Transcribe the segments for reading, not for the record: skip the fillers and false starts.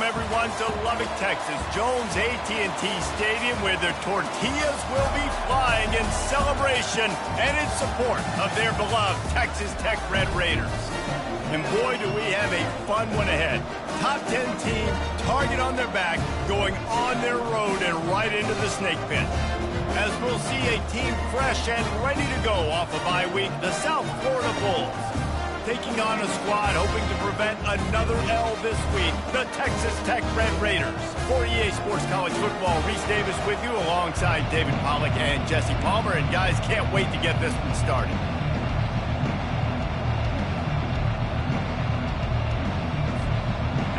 everyone, to Lubbock, Texas, Jones AT&T Stadium, where their tortillas will be flying in celebration and in support of their beloved Texas Tech Red Raiders. And boy, do we have a fun one ahead. Top 10 team, target on their back, going on their road and right into the snake pit. As we'll see a team fresh and ready to go off a bye week, the South Florida Bulls. Taking on a squad hoping to prevent another L this week, the Texas Tech Red Raiders. For EA Sports College Football, Reese Davis with you alongside David Pollack and Jesse Palmer. And guys, can't wait to get this one started.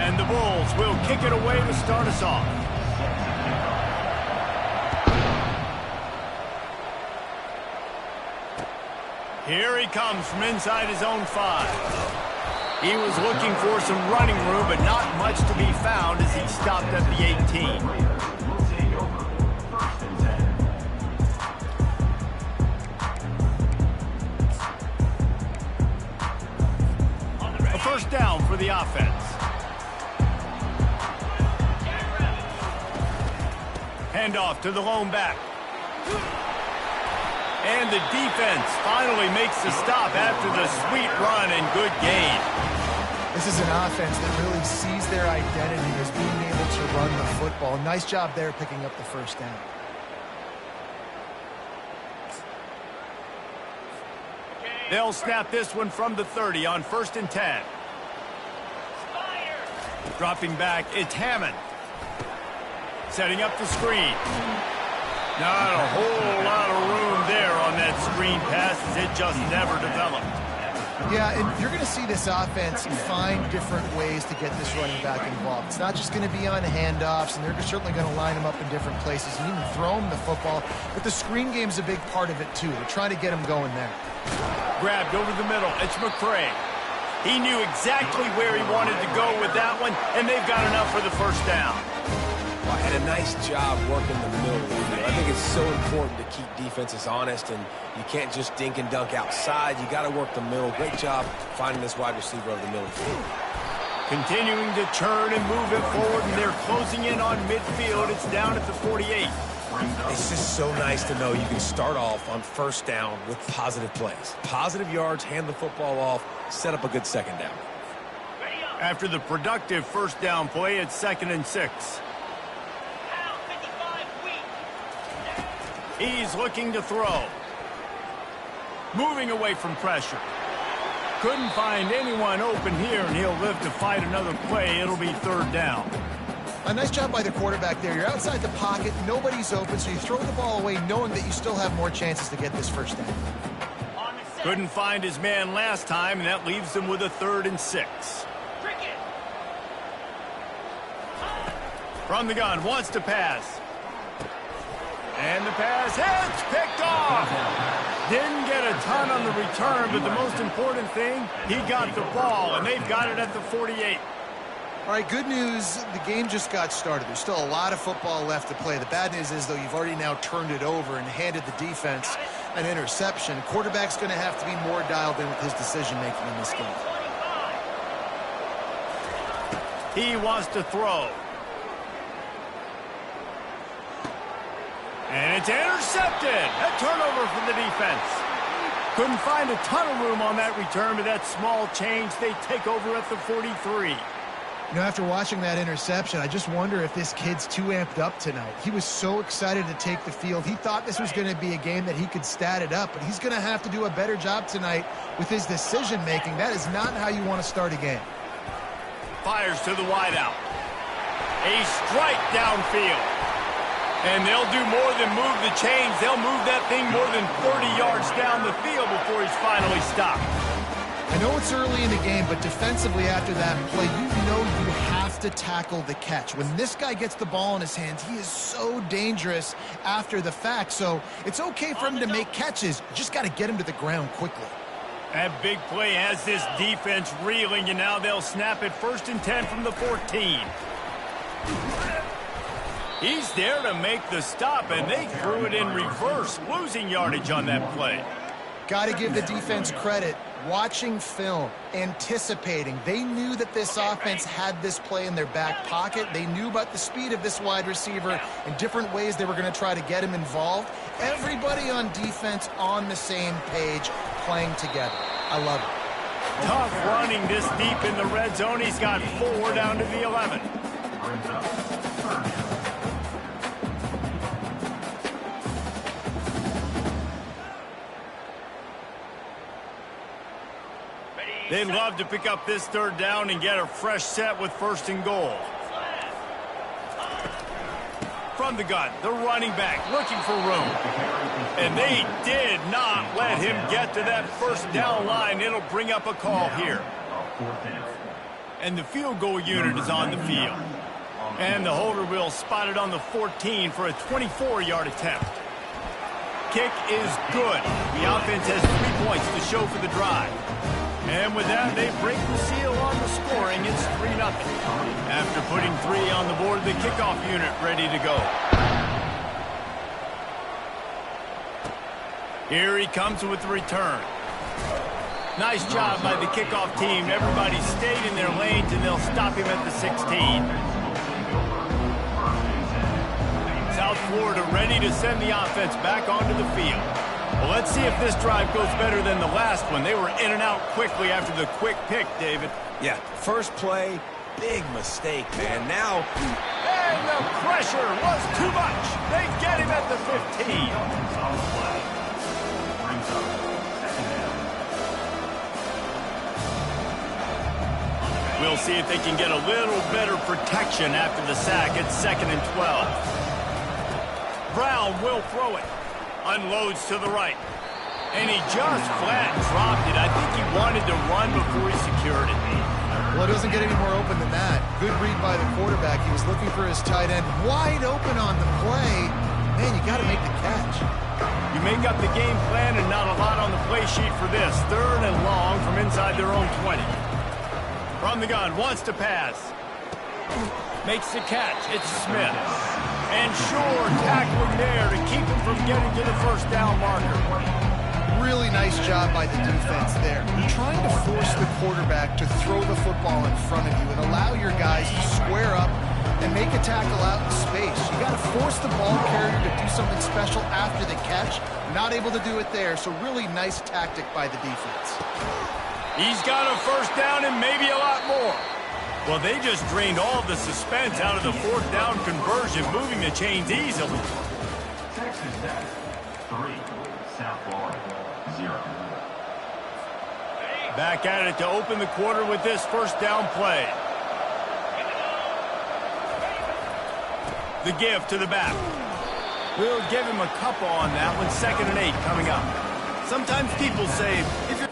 And the Bulls will kick it away to start us off. Here he comes from inside his own 5. He was looking for some running room, but not much to be found as he stopped at the 18. A first down for the offense. Handoff to the lone back. And the defense finally makes the stop after the sweet run and good gain. This is an offense that really sees their identity as being able to run the football. Nice job there picking up the first down. They'll snap this one from the 30 on 1st and 10. Dropping back, it's Hammond. Setting up the screen. Not a whole lot of room there on that screen pass as it just never developed. Yeah, and you're going to see this offense find different ways to get this running back involved. It's not just going to be on handoffs, and they're certainly going to line him up in different places and even throw him the football. But the screen game is a big part of it, too. They're trying to get him going there. Grabbed over the middle. It's McCray. He knew exactly where he wanted to go with that one, and they've got enough for the first down. Well, had a nice job working the middle of the field. I think it's so important to keep defenses honest, and you can't just dink and dunk outside. You got to work the middle. Great job finding this wide receiver over the middle of the field. Continuing to turn and move it forward, and they're closing in on midfield. It's down at the 48. It's just so nice to know you can start off on first down with positive plays. Positive yards, hand the football off, set up a good second down. After the productive first down play, it's 2nd and 6. He's looking to throw. Moving away from pressure. Couldn't find anyone open here, and he'll live to fight another play. It'll be 3rd down. A nice job by the quarterback there. You're outside the pocket. Nobody's open, so you throw the ball away knowing that you still have more chances to get this first down. Couldn't find his man last time, and that leaves him with a 3rd and 6. From the gun, wants to pass. And the pass hits, picked off. Didn't get a ton on the return, but the most important thing, he got the ball, and they've got it at the 48. All right, good news, the game just got started. There's still a lot of football left to play. The bad news is, though, you've already now turned it over and handed the defense an interception. Quarterback's going to have to be more dialed in with his decision-making in this game. He wants to throw. And it's intercepted. A turnover for the defense. Couldn't find a ton of room on that return, but that small change, they take over at the 43. You know, after watching that interception, I just wonder if this kid's too amped up tonight. He was so excited to take the field. He thought this was going to be a game that he could stat it up, but he's going to have to do a better job tonight with his decision-making. That is not how you want to start a game. Fires to the wideout. A strike downfield. And they'll do more than move the chains. They'll move that thing more than 30 yards down the field before he's finally stopped. I know it's early in the game, but defensively after that play, you know you have to tackle the catch. When this guy gets the ball in his hands, he is so dangerous after the fact. So it's okay for him to make catches. You just got to get him to the ground quickly. That big play has this defense reeling, and now they'll snap it 1st and 10 from the 14. He's there to make the stop, and they threw it in reverse, losing yardage on that play. Got to give the defense credit. watching film, anticipating. They knew that this offense had this play in their back pocket. They knew about the speed of this wide receiver and different ways they were going to try to get him involved. Everybody on defense on the same page, playing together. I love it. Tough running this deep in the red zone. He's got 4 down to the 11. They'd love to pick up this 3rd down and get a fresh set with 1st and goal. From the gun, the running back looking for room. And they did not let him get to that 1st down line. It'll bring up a call here. And the field goal unit is on the field. And the holder will spot it on the 14 for a 24-yard attempt. Kick is good. The offense has 3 points to show for the drive. And with that, they break the seal on the scoring. It's 3-0. After putting 3 on the board, the kickoff unit ready to go. Here he comes with the return. Nice job by the kickoff team. Everybody stayed in their lanes, and they'll stop him at the 16. South Florida ready to send the offense back onto the field. Well, let's see if this drive goes better than the last one. They were in and out quickly after the quick pick, David. Yeah, first play, big mistake, man. Now, and the pressure was too much. They get him at the 15. We'll see if they can get a little better protection after the sack. It's 2nd and 12. Brown will throw it. Unloads to the right. And he just flat dropped it. I think he wanted to run before he secured it. Well, it doesn't get any more open than that. Good read by the quarterback. He was looking for his tight end. Wide open on the play. Man, you got to make the catch. You make up the game plan and not a lot on the play sheet for this. 3rd and long from inside their own 20. From the gun, wants to pass. Makes the catch. It's Smith. And sure, tackling there to keep him from getting to the 1st down marker. Really nice job by the defense there. You're trying to force the quarterback to throw the football in front of you and allow your guys to square up and make a tackle out in space. You got to force the ball carrier to do something special after the catch. Not able to do it there, so really nice tactic by the defense. He's got a 1st down and maybe a lot more. Well, they just drained all the suspense out of the 4th down conversion, moving the chains easily. Texas Tech, 3, South Florida, 0. Back at it to open the quarter with this 1st down play. The give to the back. We'll give him a couple on that one. 2nd and 8 coming up. Sometimes people say, if you're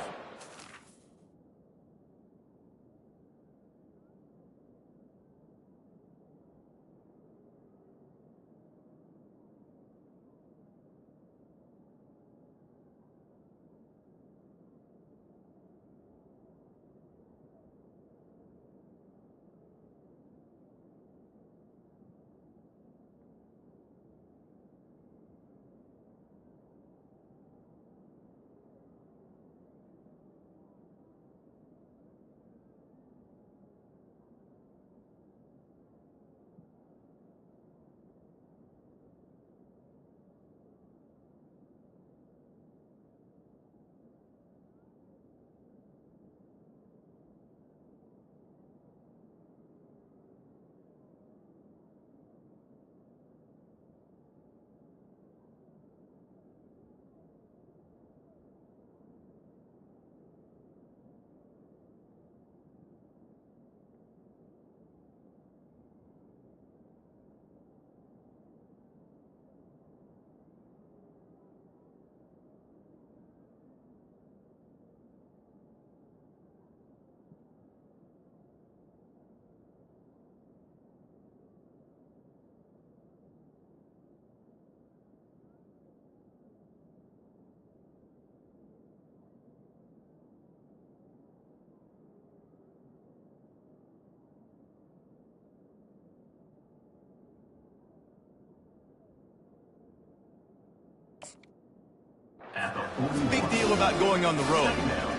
At the big deal about going on the road.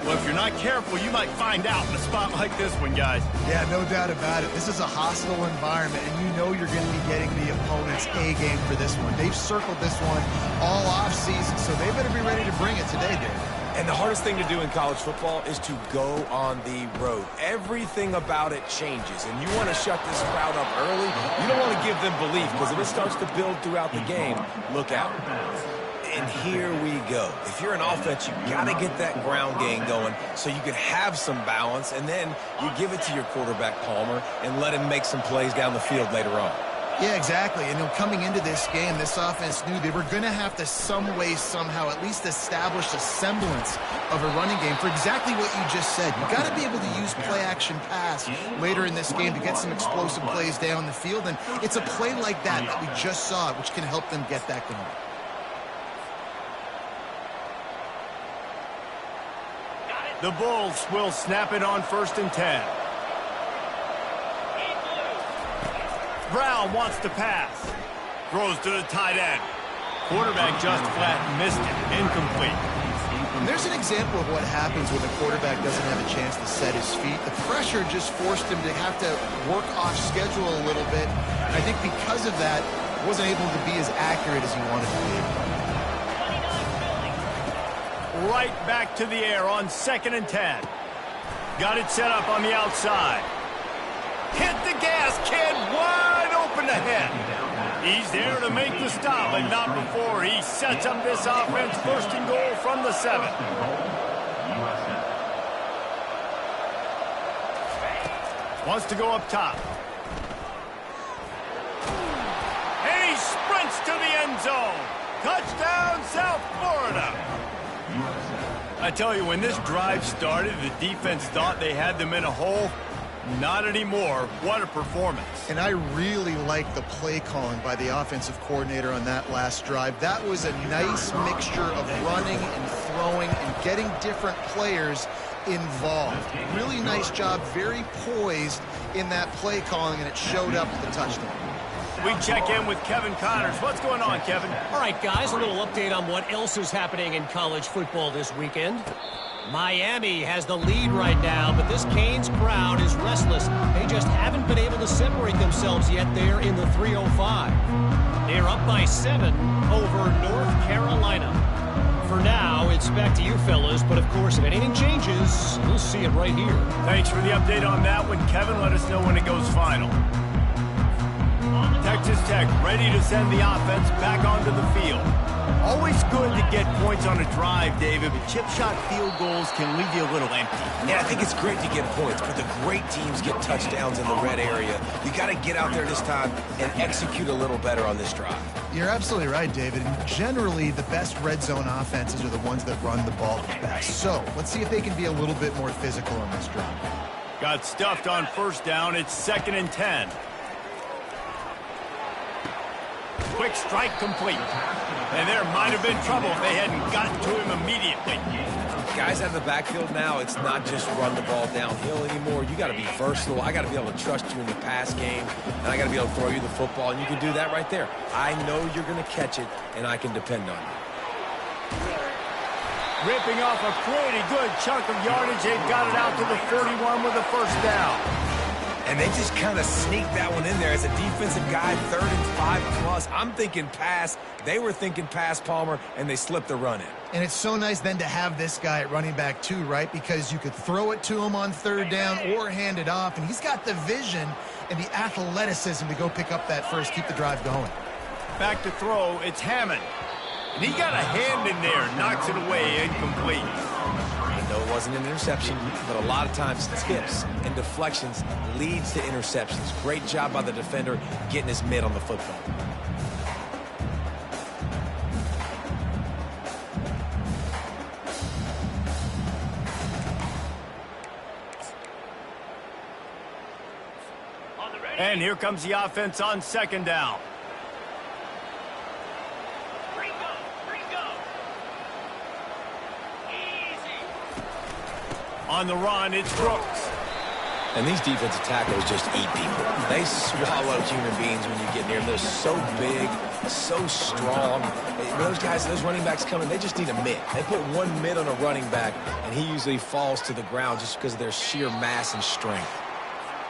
Well, if you're not careful, you might find out in a spot like this one, guys. Yeah, no doubt about it. This is a hostile environment, and you know you're going to be getting the opponent's A game for this one. They've circled this one all off-season, so they better be ready to bring it today, Dave. And the hardest thing to do in college football is to go on the road. Everything about it changes, and you want to shut this crowd up early. You don't want to give them belief, because if it starts to build throughout the game, look out. And here we go. If you're an offense, you got to get that ground game going so you can have some balance, and then you give it to your quarterback, Palmer, and let him make some plays down the field later on. Yeah, exactly. And coming into this game, this offense knew they were going to have to some way, somehow, at least establish a semblance of a running game for exactly what you just said. You got to be able to use play-action pass later in this game to get some explosive plays down the field. And it's a play like that that we just saw, which can help them get that going. The Bulls will snap it on 1st and 10. Brown wants to pass. Throws to the tight end. Quarterback just flat missed it. Incomplete. And there's an example of what happens when the quarterback doesn't have a chance to set his feet. The pressure just forced him to have to work off schedule a little bit. And I think because of that, wasn't able to be as accurate as he wanted to be. Right back to the air on 2nd and 10. Got it set up on the outside. Hit the gas, kid. Wide open ahead. He's there to make the stop, but not before he sets up this offense. 1st and goal from the 7. Wants to go up top. And he sprints to the end zone. Touchdown, South Florida. I tell you, when this drive started, the defense thought they had them in a hole. Not anymore. What a performance. And I really like the play calling by the offensive coordinator on that last drive. That was a nice mixture of running and throwing and getting different players involved. Really nice job, very poised in that play calling, and it showed up with the touchdown. We check in with Kevin Connors. What's going on, Kevin? All right, guys, a little update on what else is happening in college football this weekend. Miami has the lead right now, but this Canes crowd is restless. They just haven't been able to separate themselves yet there in the 305. They're up by 7 over North Carolina. For now, it's back to you fellas, but of course, if anything changes, you'll see it right here. Thanks for the update on that one, Kevin. Let us know when it goes final. Texas Tech ready to send the offense back onto the field. Always good to get points on a drive, David, but chip shot field goals can leave you a little empty. Yeah, I think it's great to get points, but the great teams get touchdowns in the red area. You got to get out there this time and execute a little better on this drive. You're absolutely right, David. And generally, the best red zone offenses are the ones that run the ball the best. So let's see if they can be a little bit more physical on this drive. Got stuffed on 1st down. It's 2nd and 10. Quick strike complete. And there might have been trouble if they hadn't gotten to him immediately. Guys out of the backfield now, it's not just run the ball downhill anymore. You got to be versatile. I got to be able to trust you in the pass game, and I got to be able to throw you the football, and you can do that right there. I know you're going to catch it, and I can depend on you. Ripping off a pretty good chunk of yardage. They've got it out to the 41 with a 1st down. And they just kind of sneaked that one in there as a defensive guy, 3rd and 5 plus. I'm thinking pass. They were thinking pass, Palmer, and they slipped the run in. And it's so nice then to have this guy at running back too, right? Because you could throw it to him on 3rd down or hand it off, and he's got the vision and the athleticism to go pick up that first, keep the drive going. Back to throw, it's Hammond. And he got a hand in there, knocks it away, incomplete. I know it wasn't an interception, but a lot of times tips and deflections leads to interceptions. Great job by the defender getting his mitt on the football. And here comes the offense on 2nd down. On the run, it's Brooks. And these defensive tackles just eat people. They swallow human beings when you get near them. They're so big, so strong. Those guys, those running backs coming, they just need a mitt. They put one mitt on a running back, and he usually falls to the ground just because of their sheer mass and strength.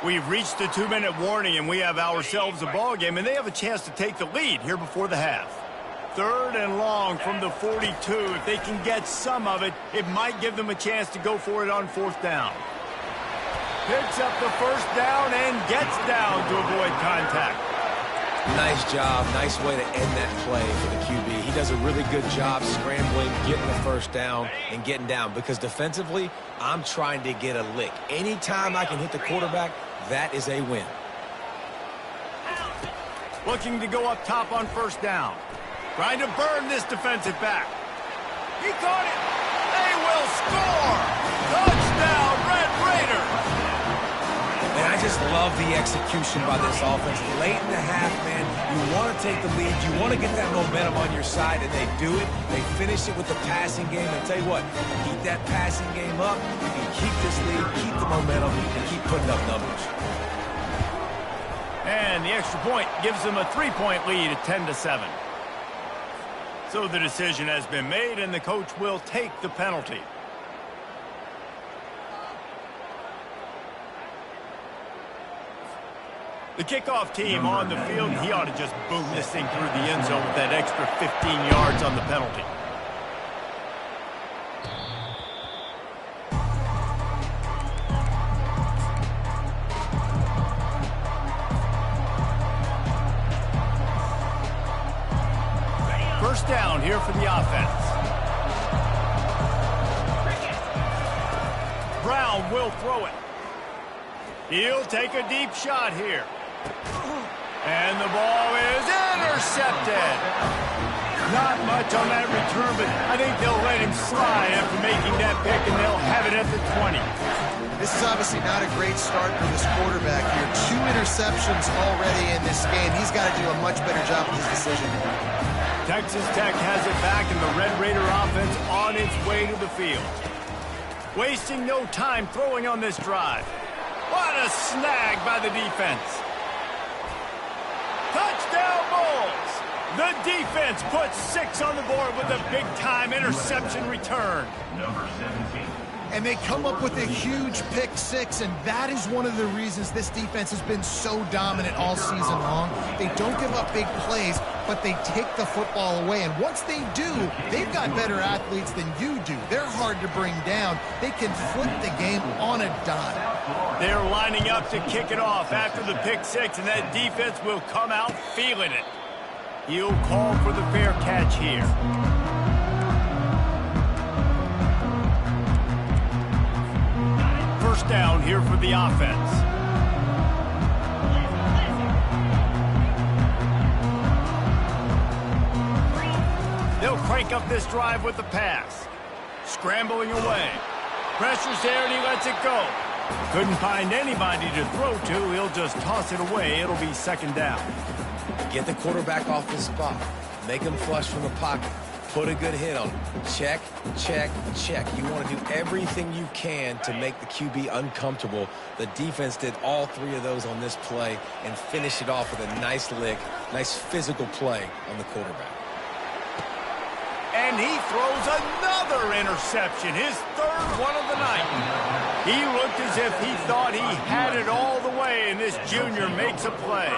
We've reached the 2-minute warning, and we have ourselves a ball game, and they have a chance to take the lead here before the half. 3rd and long from the 42. If they can get some of it, it might give them a chance to go for it on 4th down. Picks up the 1st down and gets down to avoid contact. Nice job. Nice way to end that play for the QB. He does a really good job scrambling, getting the 1st down, and getting down. Because defensively, I'm trying to get a lick. Anytime I can hit the quarterback, that is a win. Looking to go up top on 1st down. Trying to burn this defensive back. He caught it. They will score. Touchdown, Red Raiders. And I just love the execution by this offense. Late in the half, man, you want to take the lead. You want to get that momentum on your side, and they do it. They finish it with the passing game. And tell you what, keep that passing game up. You can keep this lead, keep the momentum, and keep putting up numbers. And the extra point gives them a 3-point lead at 10-7. So the decision has been made, and the coach will take the penalty. The kickoff team on the field, he ought to just boom this thing through the end zone with that extra 15 yards on the penalty. First down here for the offense. Brown will throw it. He'll take a deep shot here. And the ball is intercepted. Not much on that return, but I think they'll let him slide after making that pick, and they'll have it at the 20. This is obviously not a great start for this quarterback here. 2 interceptions already in this game. He's got to do a much better job with his decision. Texas Tech has it back, and the Red Raider offense on its way to the field. Wasting no time throwing on this drive. What a snag by the defense. Touchdown Bulls. The defense puts 6 on the board with a big-time interception return. Number 17. And they come up with a huge pick 6, and that is one of the reasons this defense has been so dominant all season long. They don't give up big plays, but they take the football away. And once they do, they've got better athletes than you do. They're hard to bring down. They can flip the game on a dime. They're lining up to kick it off after the pick 6, and that defense will come out feeling it. He'll call for the fair catch here. First down here for the offense. They'll crank up this drive with the pass. Scrambling away. Pressure's there and he lets it go. Couldn't find anybody to throw to. He'll just toss it away. It'll be 2nd down. Get the quarterback off the spot. Make him flush from the pocket. Put a good hit on him. Check, check, check. You want to do everything you can to make the QB uncomfortable. The defense did all 3 of those on this play and finished it off with a nice lick, nice physical play on the quarterback. And he throws another interception, his 3rd one of the night. He looked as if he thought he had it all the way, and this junior makes a play.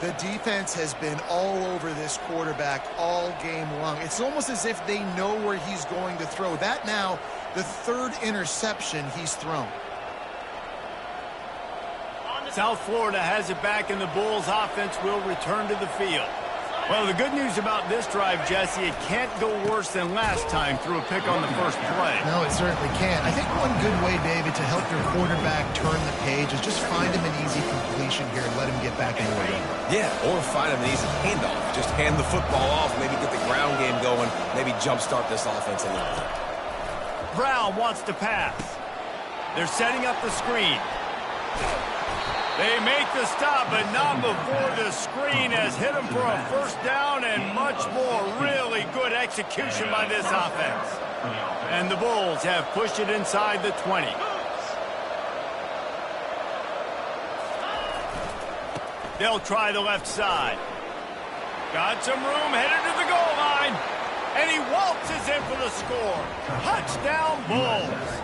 The defense has been all over this quarterback all game long. It's almost as if they know where he's going to throw. That now, the 3rd interception he's thrown. South Florida has it back, and the Bulls offense will return to the field. Well, the good news about this drive, Jesse, it can't go worse than last time through a pick on the first play. No, it certainly can't. I think one good way, David, to help your quarterback turn the page is just find him an easy completion here and let him get back into the rhythm. Yeah, or find him an easy handoff. Just hand the football off, maybe get the ground game going, maybe jumpstart this offense a little bit. Brown wants to pass. They're setting up the screen. They make the stop, but not before the screen has hit them for a 1st down and much more. Really good execution by this offense. And the Bulls have pushed it inside the 20. They'll try the left side. Got some room, headed to the goal line. And he waltzes in for the score. Touchdown, Bulls.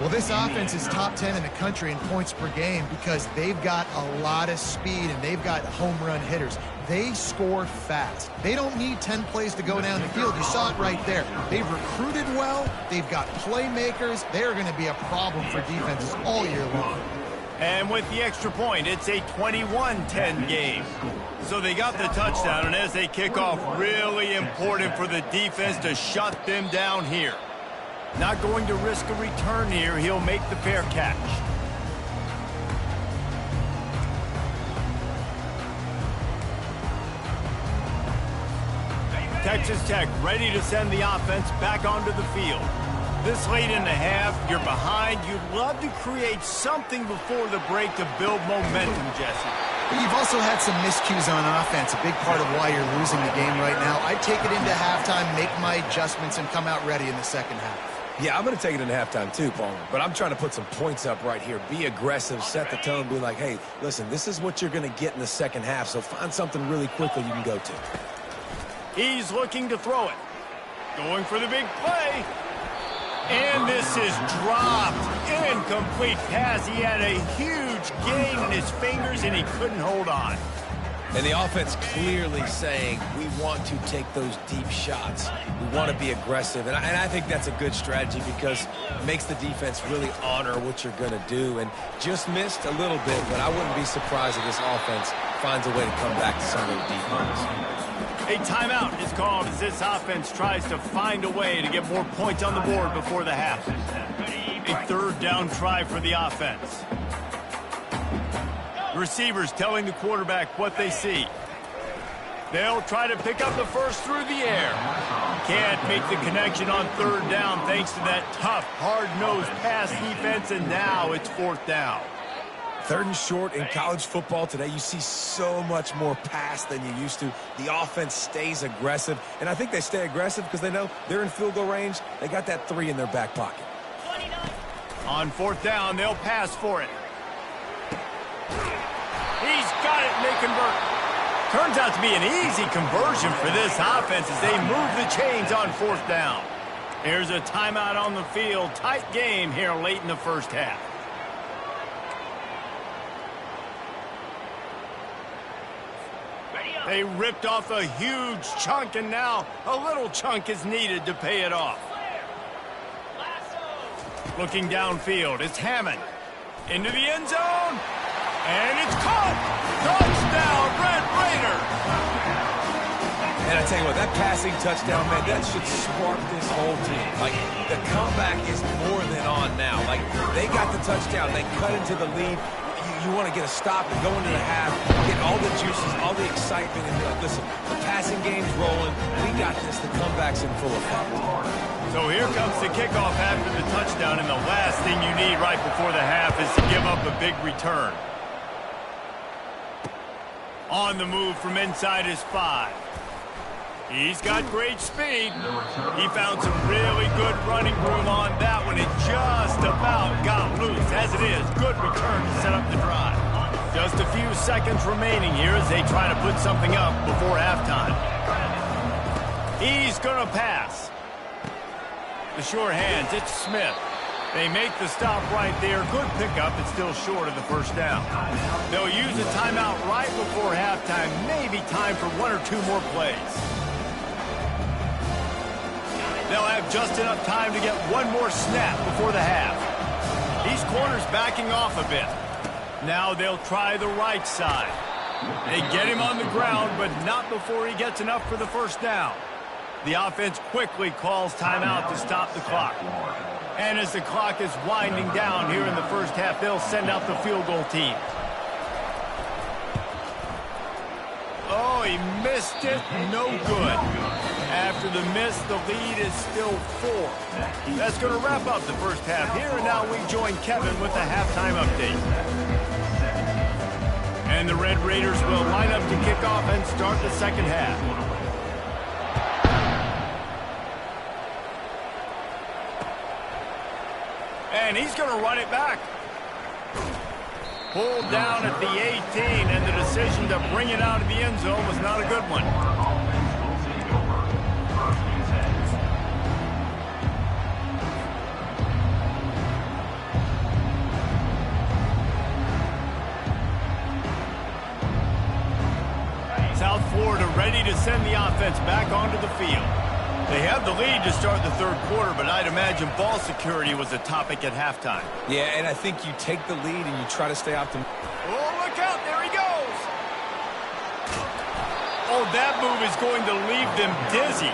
Well, this offense is top 10 in the country in points per game because they've got a lot of speed and they've got home run hitters. They score fast. They don't need 10 plays to go down the field. You saw it right there. They've recruited well. They've got playmakers. They're going to be a problem for defenses all year long. And with the extra point, it's a 21-10 game. So they got the touchdown, and as they kick off, really important for the defense to shut them down here. Not going to risk a return here. He'll make the fair catch. Texas Tech ready to send the offense back onto the field. This late in the half, you're behind. You'd love to create something before the break to build momentum, Jesse. You've also had some miscues on offense, a big part of why you're losing the game right now. I'd take it into halftime, make my adjustments, and come out ready in the second half. Yeah, I'm going to take it into halftime too, Palmer. But I'm trying to put some points up right here. Be aggressive, set the tone, be like, hey, listen, this is what you're going to get in the second half, so find something really quickly you can go to. He's looking to throw it. Going for the big play. And this is dropped. Incomplete pass. He had a huge gain in his fingers, and he couldn't hold on. And the offense clearly saying, we want to take those deep shots. We want to be aggressive. And I think that's a good strategy because it makes the defense really honor what you're going to do. And just missed a little bit, but I wouldn't be surprised if this offense finds a way to come back to some of those deep runs. A timeout is called as this offense tries to find a way to get more points on the board before the half. A third down try for the offense. Receivers telling the quarterback what they see. They'll try to pick up the first through the air. Can't make the connection on third down thanks to that tough, hard-nosed pass defense, and now it's fourth down. Third and short in college football today, you see so much more pass than you used to. The offense stays aggressive, and I think they stay aggressive because they know they're in field goal range. They got that 3 in their back pocket. On fourth down, they'll pass for it. He's got it, and they convert. Turns out to be an easy conversion for this offense as they move the chains on fourth down. Here's a timeout on the field. Tight game here late in the first half. They ripped off a huge chunk, and now a little chunk is needed to pay it off. Looking downfield, it's Hammond. Into the end zone, and it's caught! Touchdown, Red Raiders! And I tell you what, that passing touchdown, man, that should spark this whole team. Like, the comeback is more than on now. Like, they got the touchdown. They cut into the lead. You want to get a stop and go into the half, get all the juices, all the excitement, and be like, listen, the passing game's rolling. We got this. The comeback's in full effect. So here comes the kickoff after the touchdown, and the last thing you need right before the half is to give up a big return. On the move from inside his 5. He's got great speed. He found some really good running room on that one. It just about got loose. As it is, good return to set up the drive. Just a few seconds remaining here as they try to put something up before halftime. He's going to pass. The sure hands, it's Smith. They make the stop right there. Good pickup, but still short of the first down. They'll use a timeout right before halftime. Maybe time for 1 or 2 more plays. They'll have just enough time to get 1 more snap before the half. These corners backing off a bit. Now they'll try the right side. They get him on the ground, but not before he gets enough for the first down. The offense quickly calls timeout to stop the clock. And as the clock is winding down here in the first half, they'll send out the field goal team. Oh, he missed it. No good. After the miss, the lead is still 4. That's going to wrap up the first half here, and now we join Kevin with the halftime update. And the Red Raiders will line up to kick off and start the second half. And he's going to run it back. Pulled down at the 18, and the decision to bring it out of the end zone was not a good one. Offense will take over. 1st and 10. South Florida ready to send the offense back onto the field. They have the lead to start the 3rd quarter, but I'd imagine ball security was a topic at halftime. Yeah, and I think you take the lead and you try to stay optimistic. Oh, look out, there he goes! Oh, that move is going to leave them dizzy.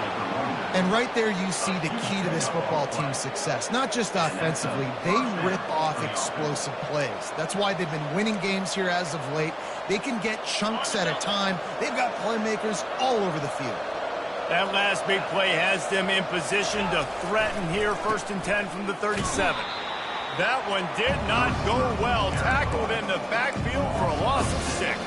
And right there you see the key to this football team's success. Not just offensively, they rip off explosive plays. That's why they've been winning games here as of late. They can get chunks at a time. They've got playmakers all over the field. That last big play has them in position to threaten here, 1st and 10 from the 37. That one did not go well. Tackled in the backfield for a loss of 6.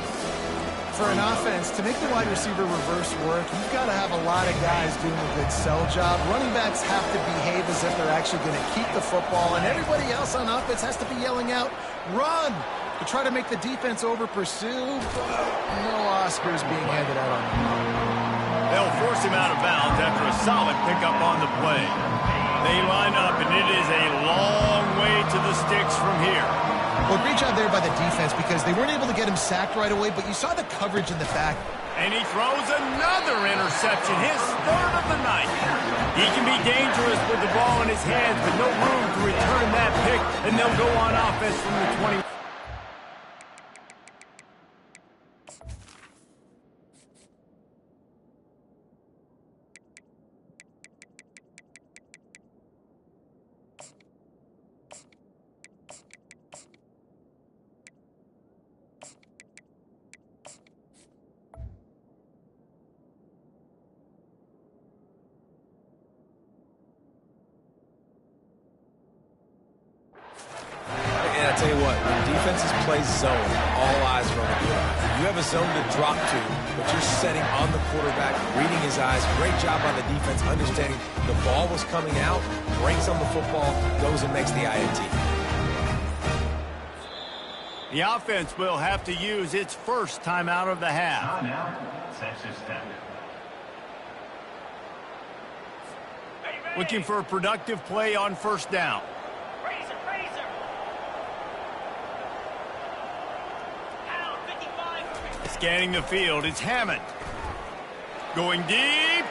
For an offense, to make the wide receiver reverse work, you've got to have a lot of guys doing a good sell job. Running backs have to behave as if they're actually going to keep the football, and everybody else on offense has to be yelling out, run, to try to make the defense over-pursue. No Oscars being handed out on them. They'll force him out of bounds after a solid pickup on the play. They line up, and it is a long way to the sticks from here. Well, great job there by the defense because they weren't able to get him sacked right away, but you saw the coverage in the back. And he throws another interception, his 3rd of the night. He can be dangerous with the ball in his hands, but no room to return that pick, and they'll go on offense from the 20. And I tell you what, when defenses play zone, all eyes are on the quarterback. You have a zone to drop to, but you're setting on the quarterback, reading his eyes. Great job by the defense, understanding the ball was coming out, breaks on the football, goes and makes the INT. The offense will have to use its first timeout of the half. Timeout, Texas Tech. Looking for a productive play on 1st down. Scanning the field, it's Hammond. Going deep.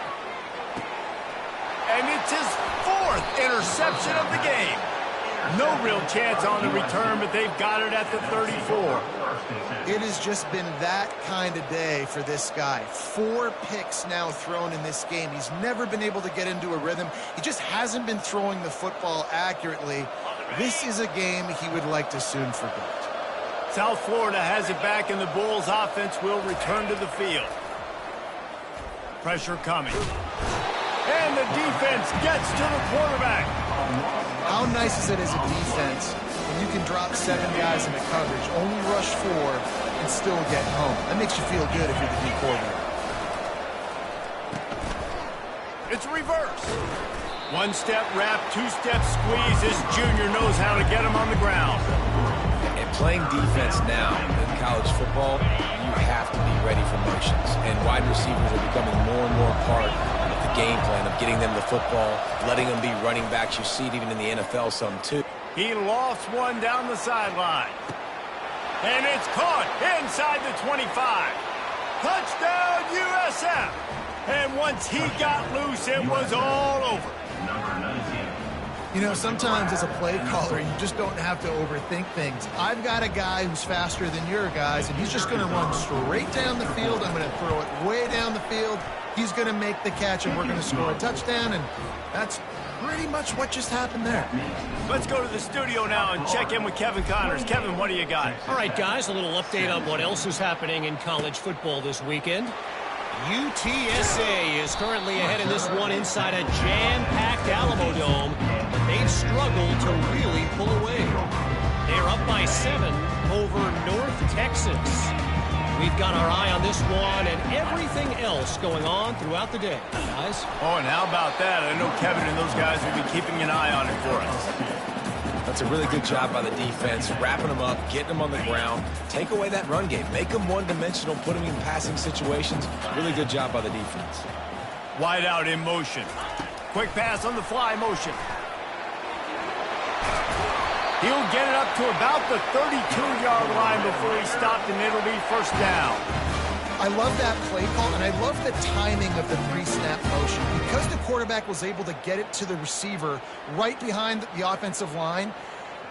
And it's his 4th interception of the game. No real chance on the return, but they've got it at the 34. It has just been that kind of day for this guy. 4 picks now thrown in this game. He's never been able to get into a rhythm. He just hasn't been throwing the football accurately. This is a game he would like to soon forget. South Florida has it back, and the Bulls' offense will return to the field. Pressure coming. And the defense gets to the quarterback. How nice is it as a defense when you can drop 7 guys into coverage, only rush 4, and still get home? That makes you feel good if you're the D quarterback. It's reverse. 1-step wrap, 2-step squeeze. This junior knows how to get him on the ground. And playing defense now in college football, you have to be ready for motions. And wide receivers are becoming more and more part of the game plan of getting them the football, letting them be running backs. You see it even in the NFL some too. He lofts one down the sideline. And it's caught inside the 25. Touchdown, USF. And once he got loose, it was all over. Number 19. You know, sometimes as a play caller, you just don't have to overthink things. I've got a guy who's faster than your guys, and he's just going to run straight down the field. I'm going to throw it way down the field. He's going to make the catch, and we're going to score a touchdown, and that's pretty much what just happened there. Let's go to the studio now and check in with Kevin Connors. Kevin, what do you got? All right, guys, a little update on what else is happening in college football this weekend. UTSA is currently ahead in this one inside a jam-packed Alamo Dome, but they've struggled to really pull away. They're up by 7 over North Texas. We've got our eye on this one and everything else going on throughout the day, guys. Oh, and how about that? I know Kevin and those guys will be keeping an eye on it for us. That's a really good job by the defense, wrapping them up, getting them on the ground. Take away that run game. Make them one-dimensional, put them in passing situations. Really good job by the defense. Wide out in motion. Quick pass on the fly motion. He'll get it up to about the 32-yard line before he stopped, and it'll be first down. I love that play call, and I love the timing of the pre-snap motion. Because the quarterback was able to get it to the receiver right behind the offensive line,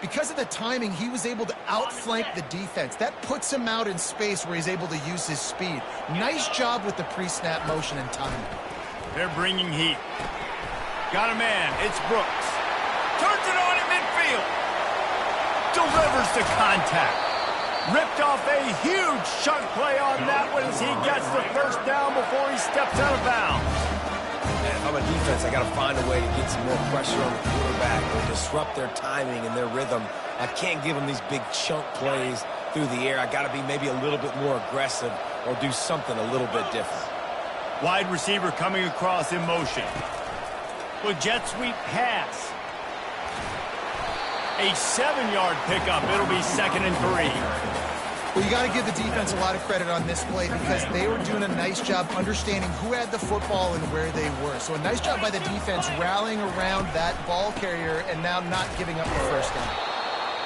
because of the timing, he was able to outflank the defense. That puts him out in space where he's able to use his speed. Nice job with the pre-snap motion and timing. They're bringing heat. Got a man. It's Brooks. Turns it on in midfield. Delivers the contact. Ripped off a huge chunk play on that one as he gets the first down before he steps out of bounds. And if I'm a defense, I got to find a way to get some more pressure on the quarterback or disrupt their timing and their rhythm. I can't give them these big chunk plays through the air. I got to be maybe a little bit more aggressive or do something a little bit different. Wide receiver coming across in motion. With jet sweep pass. A 7-yard pickup. It'll be 2nd and 3. Well, you got to give the defense a lot of credit on this play because they were doing a nice job understanding who had the football and where they were. So a nice job by the defense rallying around that ball carrier and now not giving up the first down.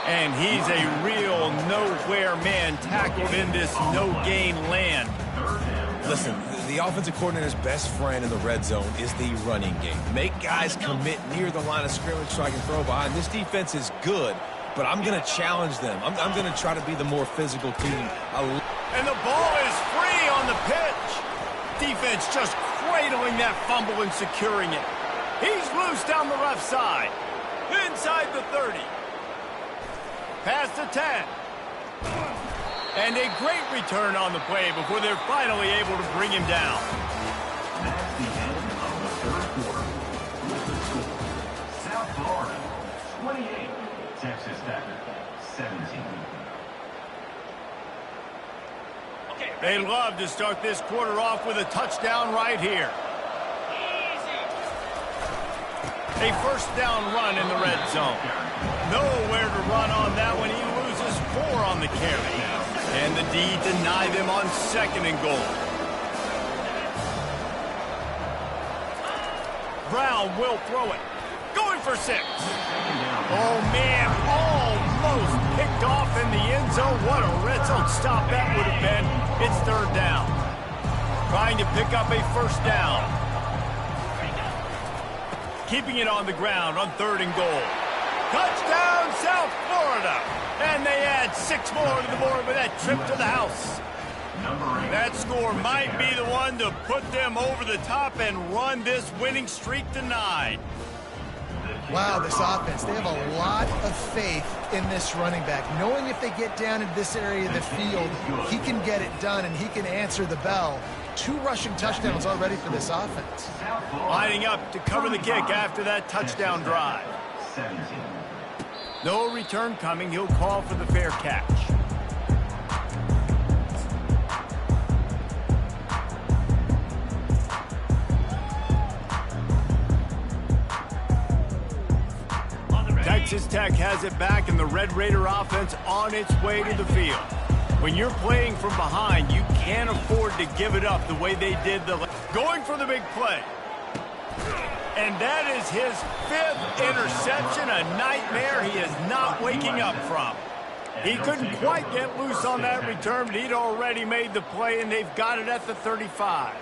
And he's a real nowhere man tackled in this no-gain land. Listen, the offensive coordinator's best friend in the red zone is the running game. Make guys commit near the line of scrimmage so I can throw behind. This defense is good, but I'm going to challenge them. I'm going to try to be the more physical team. And the ball is free on the pitch. Defense just cradling that fumble and securing it. He's loose down the left side. Inside the 30. Past the 10. And a great return on the play before they're finally able to bring him down. That's the end of the third quarter. With the score, South Florida 28, Texas Tech 17. They love to start this quarter off with a touchdown right here. A first down run in the red zone. Nowhere to run on that one. He loses 4 on the carry. And the D deny them on 2nd and goal. Brown will throw it. Going for 6. Oh, man, almost picked off in the end zone. What a red zone stop that would have been. It's 3rd down. Trying to pick up a first down. Keeping it on the ground on 3rd and goal. Touchdown, South Florida. And they add 6 more to the board with that trip to the house. That score might be the one to put them over the top and run this winning streak to 9. Wow, this offense, they have a lot of faith in this running back. Knowing if they get down in this area of the field, he can get it done and he can answer the bell. 2 rushing touchdowns already for this offense. Lining up to cover the kick after that touchdown drive. 17. No return coming. He'll call for the fair catch. Texas Tech has it back, and the Red Raider offense on its way to the field. When you're playing from behind, you can't afford to give it up the way they did. Going for the big play. And that is his 5th interception, a nightmare he is not waking up from. He couldn't quite get loose on that return, but he'd already made the play, and they've got it at the 35.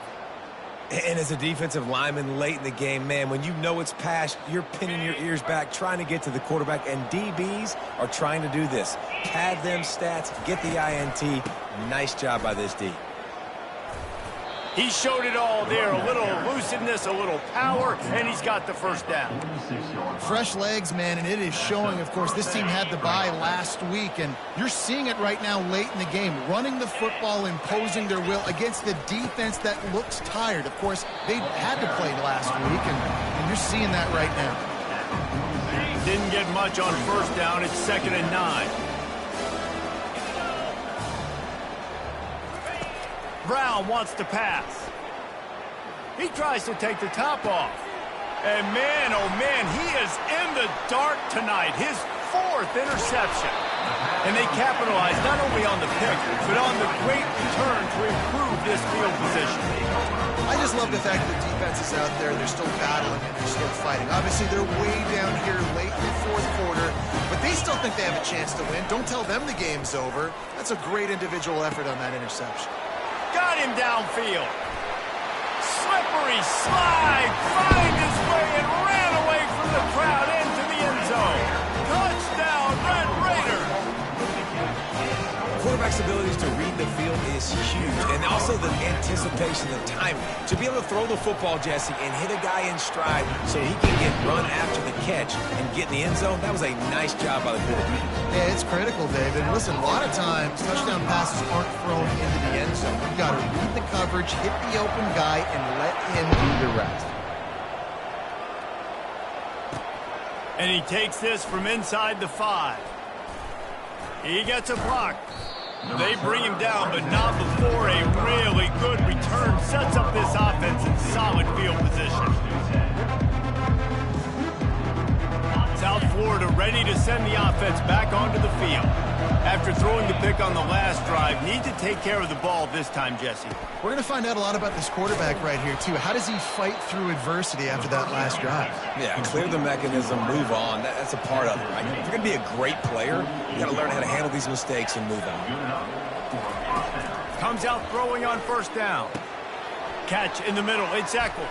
And as a defensive lineman late in the game, man, when you know it's past, you're pinning your ears back, trying to get to the quarterback, and DBs are trying to do this. Pad them stats, get the INT. Nice job by this D. He showed it all there, a little elusiveness, a little power, and he's got the first down. Fresh legs, man, and it is showing. Of course, this team had the bye last week, and you're seeing it right now late in the game, running the football, imposing their will against the defense that looks tired. Of course, they had to play last week, and you're seeing that right now. Didn't get much on first down. It's 2nd and 9. Brown wants to pass. He tries to take the top off. And man, oh man, he is in the dark tonight. His 4th interception. And they capitalized not only on the pick, but on the great return to improve this field position. I just love the fact that the defense is out there. They're still battling and they're still fighting. Obviously, they're way down here late in the 4th quarter, but they still think they have a chance to win. Don't tell them the game's over. That's a great individual effort on that interception. Got him downfield. Slippery slide, find his way and ran away from the crowd into the end zone. Touchdown, Red Raiders. Quarterback's abilities to read the field is huge, and also the anticipation, the timing. To be able to throw the football, Jesse, and hit a guy in stride so he can get run after the catch and get in the end zone, that was a nice job by the quarterback. Yeah, it's critical, David. Listen, a lot of times, touchdown passes aren't thrown into the end zone. You've got to read the coverage, hit the open guy, and let him do the rest. And he takes this from inside the 5. He gets a block. They bring him down, but not before a really good return sets up this offense in solid field position. South Florida ready to send the offense back onto the field. After throwing the pick on the last drive, need to take care of the ball this time, Jesse. We're going to find out a lot about this quarterback right here, too. How does he fight through adversity after that last drive? Yeah, clear the mechanism, move on. That's a part of it, right? If you're going to be a great player, you got to learn how to handle these mistakes and move on. Comes out throwing on 1st down. Catch in the middle. It's Echols.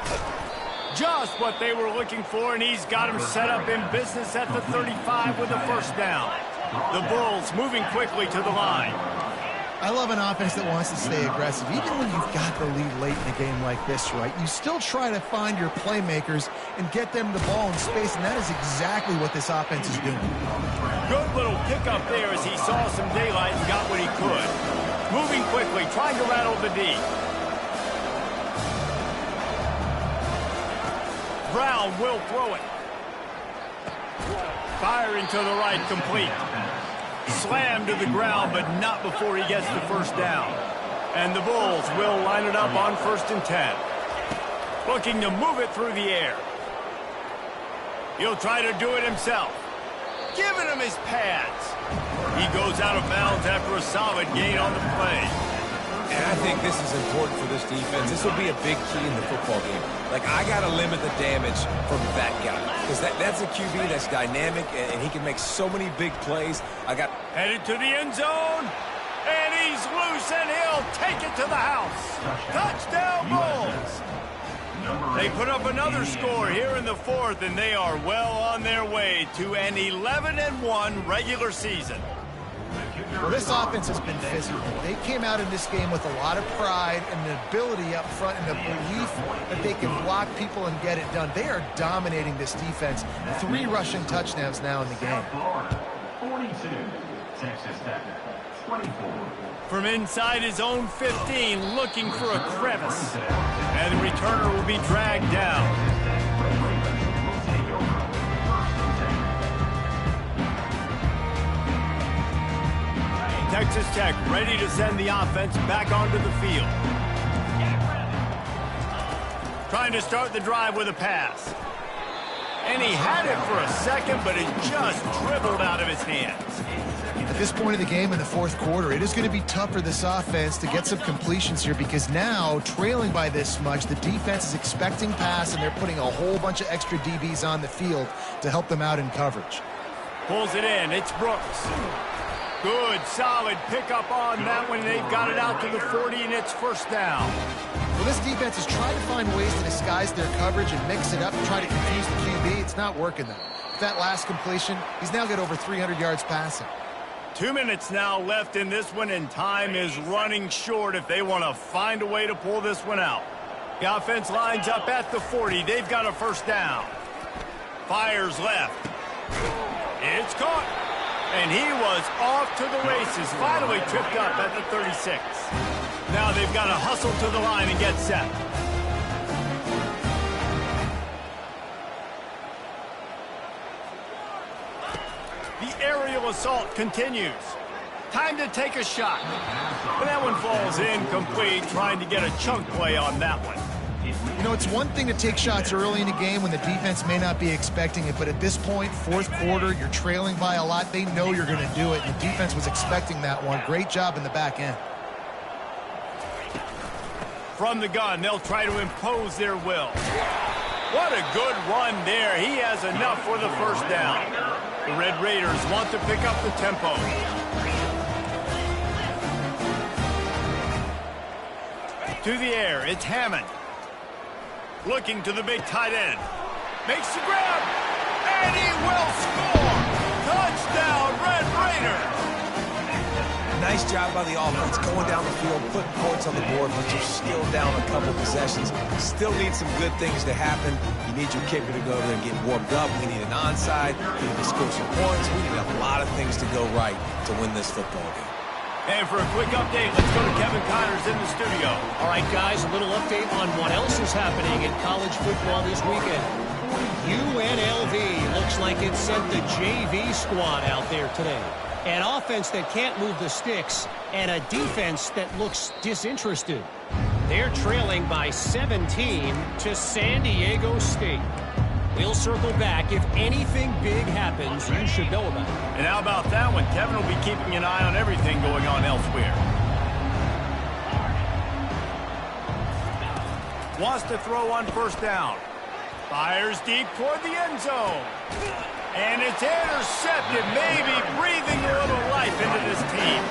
Just what they were looking for, and he's got him set up in business at the 35 with a 1st down. The Bulls moving quickly to the line. I love an offense that wants to stay aggressive. Even when you've got the lead late in a game like this, right, you still try to find your playmakers and get them the ball in space, and that is exactly what this offense is doing. Good little pickup there as he saw some daylight and got what he could. Moving quickly, trying to rattle the D. Brown will throw it. Firing to the right, complete. Slammed to the ground, but not before he gets the 1st down. And the Bulls will line it up on 1st and 10. Looking to move it through the air. He'll try to do it himself. Giving him his pads. He goes out of bounds after a solid gain on the play. And I think this is important for this defense. This will be a big key in the football game. Like, I got to limit the damage from that guy. Because that's a QB that's dynamic, and he can make so many big plays. Headed to the end zone. And he's loose, and he'll take it to the house. Touchdown, Bulls. They put up another score here in the 4th, and they are well on their way to an 11-1 regular season. Well, this offense has been physical. They came out in this game with a lot of pride and the ability up front and the belief that they can block people and get it done. They are dominating this defense. 3 rushing touchdowns now in the game. 42, Texas Tech, 24. From inside his own 15, looking for a crevice. And the returner will be dragged down. Texas Tech ready to send the offense back onto the field. Trying to start the drive with a pass. And he had it for a second, but it just dribbled out of his hands. At this point of the game in the 4th quarter, it is going to be tough for this offense to get some completions here because now, trailing by this much, the defense is expecting pass, and they're putting a whole bunch of extra DBs on the field to help them out in coverage. Pulls it in. It's Brooks. Good, solid pickup on that one. They've got it out to the 40, and it's 1st down. Well, this defense is trying to find ways to disguise their coverage and mix it up and try to confuse the QB. It's not working, though. With that last completion, he's now got over 300 yards passing. 2 minutes now left in this one, and time is running short if they want to find a way to pull this one out. The offense lines up at the 40. They've got a 1st down. Fires left. It's caught. And he was off to the races, finally tripped up at the 36. Now they've got to hustle to the line and get set. The aerial assault continues. Time to take a shot. But that one falls incomplete, trying to get a chunk play on that one. You know, it's one thing to take shots early in the game when the defense may not be expecting it, but at this point, fourth quarter, you're trailing by a lot. They know you're going to do it, and the defense was expecting that one. Great job in the back end. From the gun, they'll try to impose their will. What a good run there. He has enough for the first down. The Red Raiders want to pick up the tempo. To the air, it's Hammond. Looking to the big tight end. Makes the grab, and he will score! Touchdown, Red Raiders! Nice job by the offense going down the field, putting points on the board, but you're still down a couple possessions. Still need some good things to happen. You need your kicker to go over there and get warmed up. We need an onside. We need to score some points. We need a lot of things to go right to win this football game. And for a quick update, let's go to Kevin Connors in the studio. All right, guys, a little update on what else is happening in college football this weekend. UNLV looks like it sent the JV squad out there today. An offense that can't move the sticks and a defense that looks disinterested. They're trailing by 17 to San Diego State. We'll circle back. If anything big happens, you should know about it. And how about that one? Kevin will be keeping an eye on everything going on elsewhere. Wants to throw on first down. Fires deep toward the end zone. And it's intercepted, maybe breathing a little life into this team.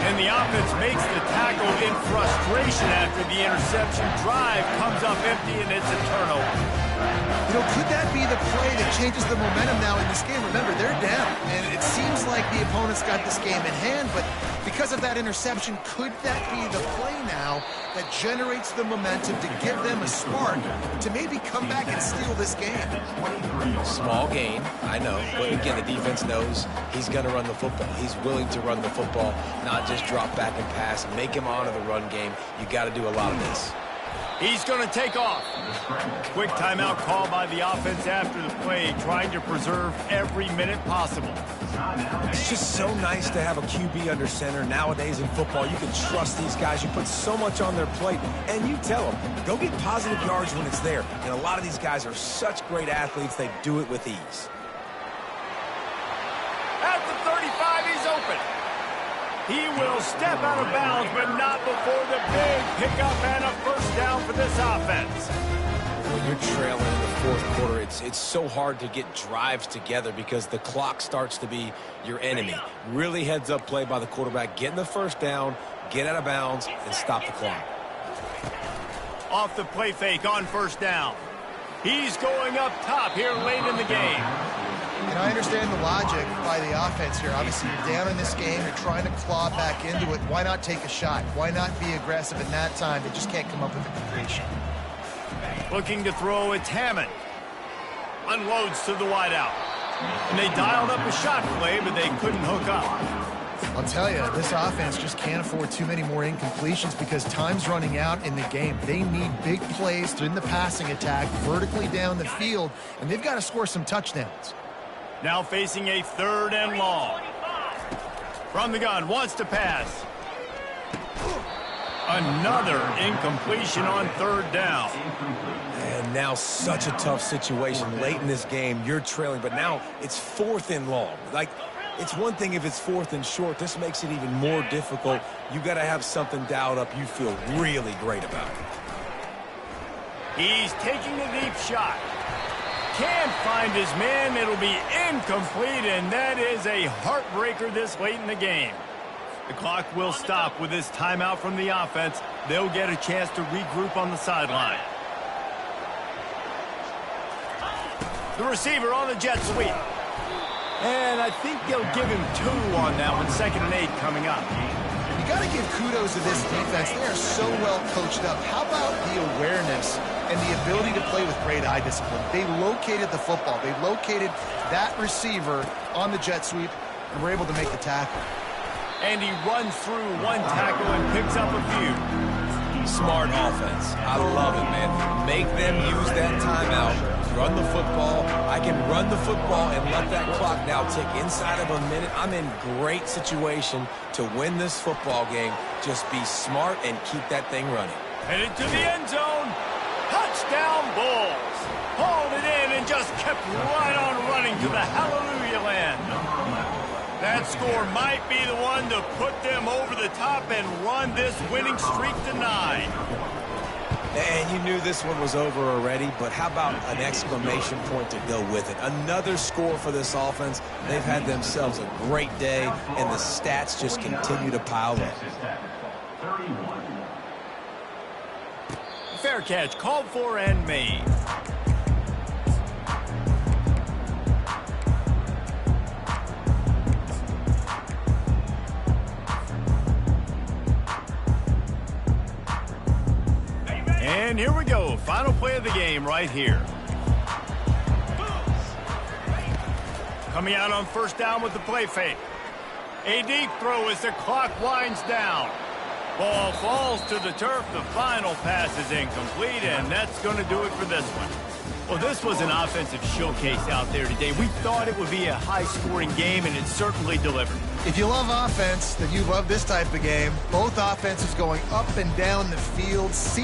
And the offense makes the tackle in frustration after the interception. Drive comes up empty, and it's a turnover. You know, could that be the play that changes the momentum now in this game? Remember, they're down, and it seems like the opponent's got this game in hand, but because of that interception, could that be the play now that generates the momentum to give them a spark to maybe come back and steal this game? Small gain, I know, but again, the defense knows he's going to run the football. He's willing to run the football, not just drop back and pass, make him honor the run game. You got to do a lot of this. He's going to take off. Quick timeout call by the offense after the play, trying to preserve every minute possible. It's just so nice to have a QB under center. Nowadays in football, you can trust these guys. You put so much on their plate, and you tell them, go get positive yards when it's there. And a lot of these guys are such great athletes, they do it with ease. At the 35, he's open. He will step out of bounds, but not before the big pickup and a first down for this offense. When you're trailing in the fourth quarter, it's so hard to get drives together because the clock starts to be your enemy. Really heads-up play by the quarterback, getting the first down, get out of bounds, and stop the clock. Off the play fake on first down. He's going up top here late in the game. And I understand the logic by the offense here. Obviously, you're down in this game. You're trying to claw back into it. Why not take a shot? Why not be aggressive in that time? They just can't come up with a completion. Looking to throw, it's Hammond. Unloads to the wideout. And they dialed up a shot play, but they couldn't hook up. I'll tell you, this offense just can't afford too many more incompletions because time's running out in the game. They need big plays in the passing attack, vertically down the field, and they've got to score some touchdowns. Now facing a third and long. From the gun, wants to pass. Another incompletion on third down. And now such a tough situation. Late in this game, you're trailing, but now it's fourth and long. Like, it's one thing if it's fourth and short. This makes it even more difficult. You got to have something dialed up you feel really great about. He's taking a deep shot. Can't find his man. It'll be incomplete, and that is a heartbreaker this late in the game. The clock will stop with this timeout from the offense. They'll get a chance to regroup on the sideline. The receiver on the jet sweep. And I think they'll give him 2 on that one. 2nd and 8 coming up. You got to give kudos to this defense. They are so well coached up. How about the awareness and the ability to play with great eye discipline? They located the football. They located that receiver on the jet sweep and were able to make the tackle. And he runs through one tackle and picks up a few. Smart offense. I love it, man. Make them use that timeout. Run the football. I can run the football and let that clock now tick inside of a minute. I'm in great situation to win this football game. Just be smart and keep that thing running. Headed to the end zone. Hut! down, Bulls. Hauled it in and just kept right on running to the hallelujah land. That score might be the one to put them over the top and run this winning streak to 9. And you knew this one was over already, but how about an exclamation point to go with it? Another score for this offense. They've had themselves a great day, and the stats just continue to pile up. 31. Fair catch, called for and made. And here we go. Final play of the game right here. Coming out on first down with the play fake. A deep throw as the clock winds down. Ball falls to the turf. The final pass is incomplete, and that's going to do it for this one. Well, this was an offensive showcase out there today. We thought it would be a high-scoring game, and it certainly delivered. If you love offense, then you love this type of game. Both offenses going up and down the field.